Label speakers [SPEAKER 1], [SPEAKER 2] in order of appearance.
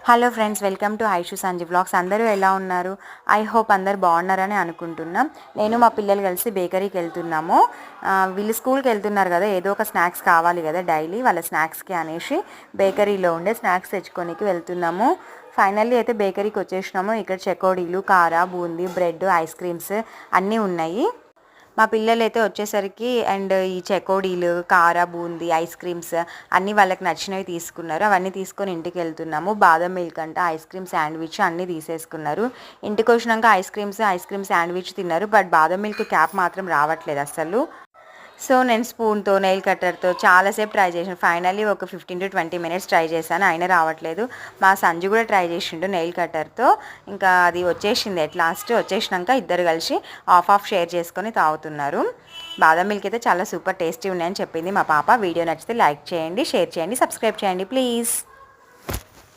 [SPEAKER 1] Hello friends, welcome to Aishu Sanji vlogs. అందరూ ఎలా ఉన్నారు? ఐ హోప్ అందరు బాగున్నారని అనుకుంటున్నాం. నేను మా పిల్లలు కలిసి బేకరీకి వెళ్తున్నాము. వీళ్ళు స్కూల్కి వెళ్తున్నారు కదా, ఏదో ఒక స్నాక్స్ కావాలి కదా డైలీ, వాళ్ళ స్నాక్స్కి అనేసి బేకరీలో ఉండే స్నాక్స్ తెచ్చుకోనికి వెళ్తున్నాము. ఫైనల్లీ అయితే బేకరీకి వచ్చేసినాము. ఇక్కడ చెకోడీలు, కారా, బూందీ, బ్రెడ్, ఐస్ క్రీమ్స్ అన్నీ ఉన్నాయి. మా పిల్లలు అయితే వచ్చేసరికి అండ్ ఈ చెకోడీలు, కారా, బూందీ, ఐస్ క్రీమ్స్ అన్నీ వాళ్ళకి నచ్చినవి తీసుకున్నారు. అవన్నీ తీసుకొని ఇంటికి వెళ్తున్నాము. బాదం మిల్క్ అంట, ఐస్ క్రీమ్ శాండ్విచ్ అన్నీ తీసేసుకున్నారు. ఇంటికి వచ్చినాక ఐస్ క్రీమ్ శాండ్విచ్ తిన్నారు. బట్ బాదం మిల్క్ క్యాప్ మాత్రం రావట్లేదు అసలు. సో నేను స్పూన్తో, నెయిల్ కట్టర్తో చాలాసేపు ట్రై చేసాను. ఫైనల్లీ ఒక 15 to 20 minutes ట్రై చేశాను, అయినా రావట్లేదు. మా సంజు కూడా ట్రై చేసిండు నెయిల్ కట్టర్తో. ఇంకా అది వచ్చేసింది. ఎట్ లాస్ట్ వచ్చేసినాక ఇద్దరు కలిసి హాఫ్ షేర్ చేసుకొని తాగుతున్నారు. బాదం మిల్క్ అయితే చాలా సూపర్ టేస్టీ ఉన్నాయని చెప్పింది మా పాప. వీడియో నచ్చితే లైక్ చేయండి, షేర్ చేయండి, సబ్స్క్రైబ్ చేయండి ప్లీజ్.